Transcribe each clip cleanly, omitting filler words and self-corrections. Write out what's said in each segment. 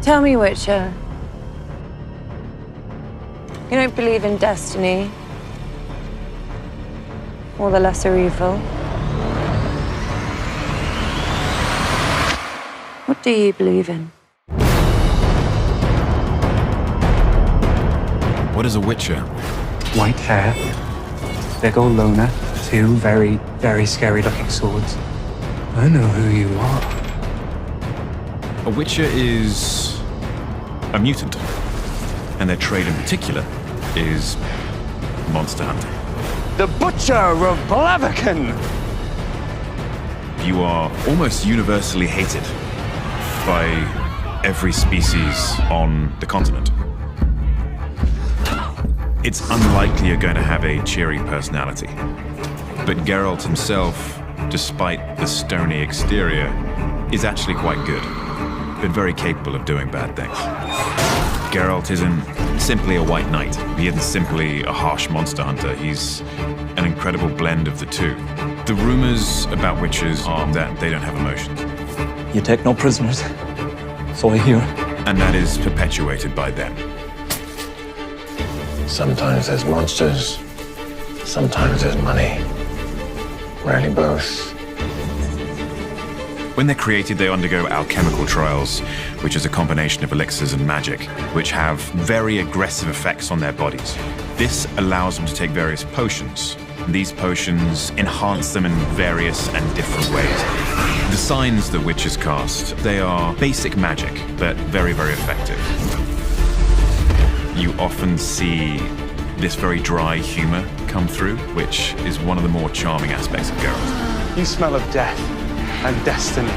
Tell me, Witcher. You don't believe in destiny? Or the lesser evil? What do you believe in? What is a Witcher? White hair, big old loner, two very, very scary-looking swords. I know who you are. A Witcher is a mutant, and their trade in particular is monster hunting. The Butcher of Blaviken! You are almost universally hated by every species on the continent. It's unlikely you're going to have a cheery personality. But Geralt himself, despite the stony exterior, is actually quite good, but very capable of doing bad things. Geralt isn't simply a white knight. He isn't simply a harsh monster hunter. He's an incredible blend of the two. The rumors about witches are that they don't have emotions. You take no prisoners, so I hear. And that is perpetuated by them. Sometimes there's monsters, sometimes there's money. Rarely both. When they're created, they undergo alchemical trials, which is a combination of elixirs and magic, which have very aggressive effects on their bodies. This allows them to take various potions. And these potions enhance them in various and different ways. The signs that witches cast, they are basic magic, but very, very effective. You often see this very dry humor come through, which is one of the more charming aspects of Geralt. You smell of death and destiny.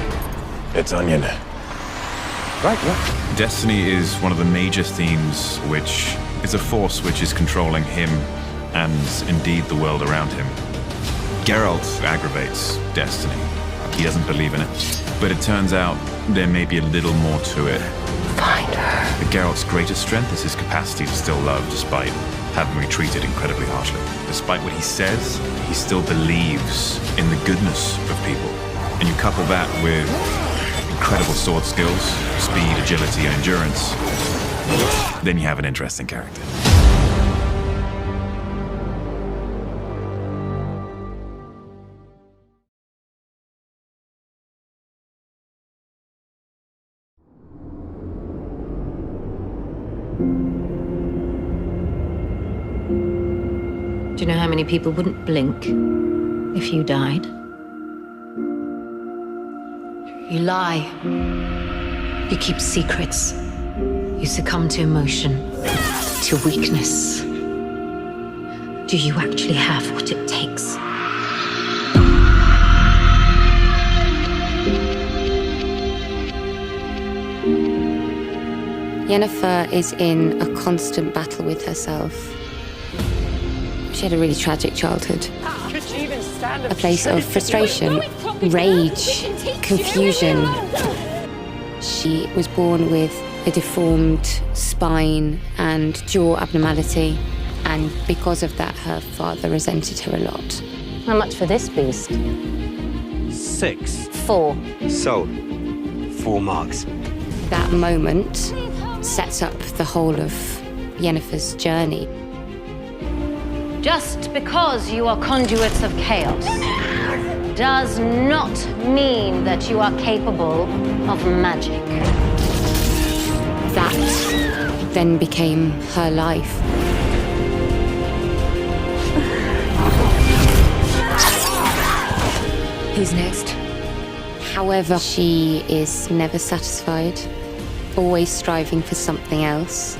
It's onion. Right, yeah. Destiny is one of the major themes, which is a force which is controlling him and indeed the world around him. Geralt aggravates destiny. He doesn't believe in it. But it turns out there may be a little more to it. Find her. But Geralt's greatest strength is his capacity to still love despite having been treated incredibly harshly. Despite what he says, he still believes in the goodness of people. And you couple that with incredible sword skills, speed, agility, and endurance, then you have an interesting character. Do you know how many people wouldn't blink if you died? You lie. You keep secrets. You succumb to emotion, to weakness. Do you actually have what it takes? Yennefer is in a constant battle with herself. She had a really tragic childhood. A place of frustration, rage, confusion. She was born with a deformed spine and jaw abnormality, and because of that, her father resented her a lot. How much for this beast? 6. 4. Sold. 4 marks. That moment sets up the whole of Yennefer's journey. Just because you are conduits of chaos does not mean that you are capable of magic. That then became her life. Who's next? However, she is never satisfied, always striving for something else.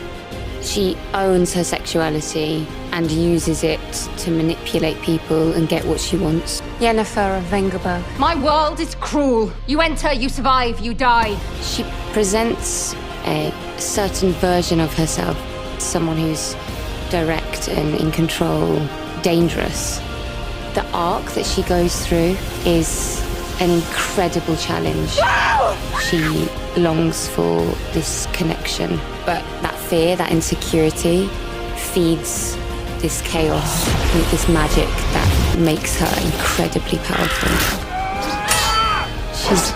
She owns her sexuality and uses it to manipulate people and get what she wants. Yennefer of Vengerberg. My world is cruel. You enter, you survive, you die. She presents a certain version of herself, someone who's direct and in control, dangerous. The arc that she goes through is an incredible challenge. She longs for this connection, but that fear, that insecurity, feeds this chaos with this magic that makes her incredibly powerful. She's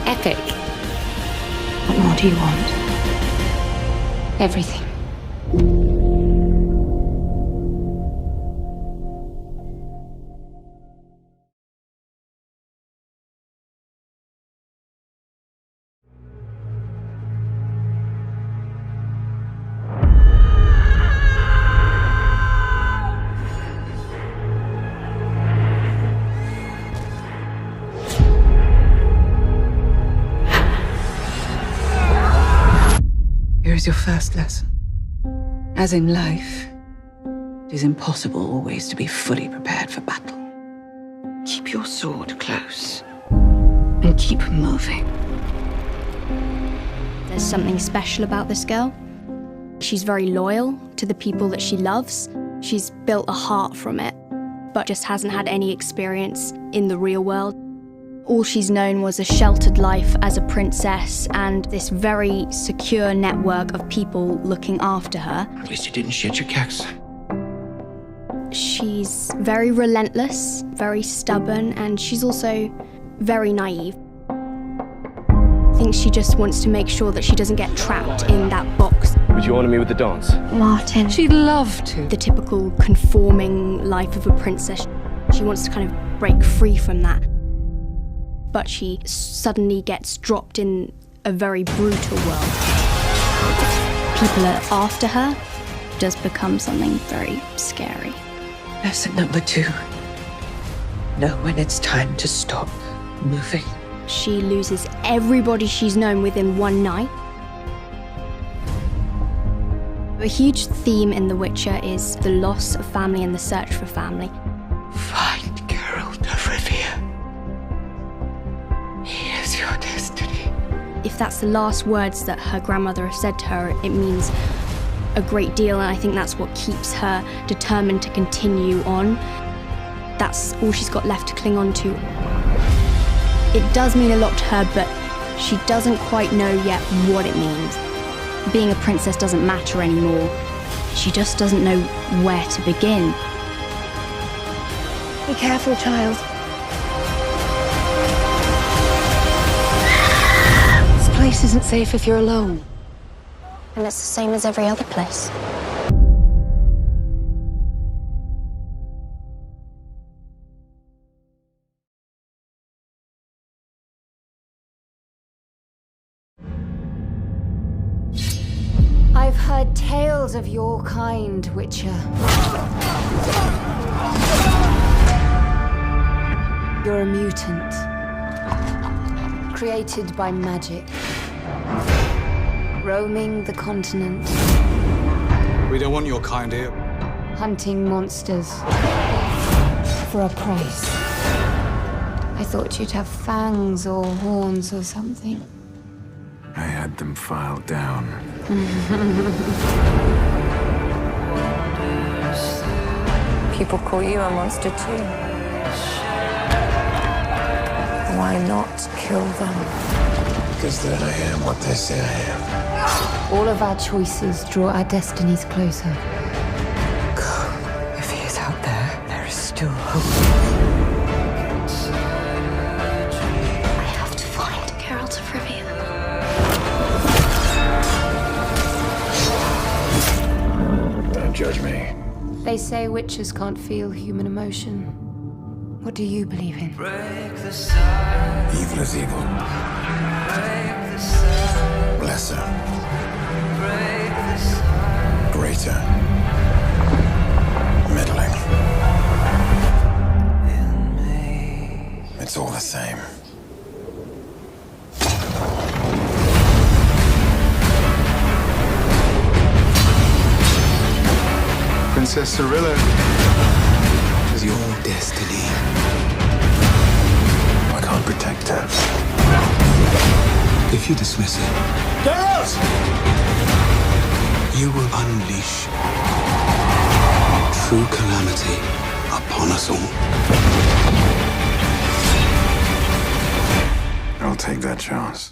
epic. What more do you want? Everything. Here is your first lesson. As in life, it is impossible always to be fully prepared for battle. Keep your sword close and keep moving. There's something special about this girl. She's very loyal to the people that she loves. She's built a heart from it, but just hasn't had any experience in the real world. All she's known was a sheltered life as a princess and this very secure network of people looking after her. At least you didn't shit your cakes. She's very relentless, very stubborn, and she's also very naive. I think she just wants to make sure that she doesn't get trapped in that box. Would you honour me with the dance? Martin. She'd love to. The typical conforming life of a princess. She wants to kind of break free from that. But she suddenly gets dropped in a very brutal world. People are after her. It does become something very scary. Lesson number 2. Know when it's time to stop moving. She loses everybody she's known within one night. A huge theme in The Witcher is the loss of family and the search for family. Find Geralt of Rivia. He is your destiny. If that's the last words that her grandmother has said to her, it means a great deal, and I think that's what keeps her determined to continue on. That's all she's got left to cling on to. It does mean a lot to her, but she doesn't quite know yet what it means. Being a princess doesn't matter anymore. She just doesn't know where to begin. Be careful, child. This place isn't safe if you're alone. And it's the same as every other place. I've heard tales of your kind, Witcher. You're a mutant. Created by magic. Roaming the continent. We don't want your kind here. Hunting monsters. For a price. I thought you'd have fangs or horns or something. I had them filed down. People call you a monster too. Why not kill them? Because then I am what they say I am. All of our choices draw our destinies closer. Go. If he is out there, there is still hope. I have to find Geralt of Rivia. Don't judge me. They say witches can't feel human emotion. What do you believe in? Evil is evil. Lesser. Greater. Middling. It's all the same. Princess Cirilla Is your destiny. I can't protect her. If you dismiss it, Geralt! you will unleash true calamity upon us all. I'll take that chance.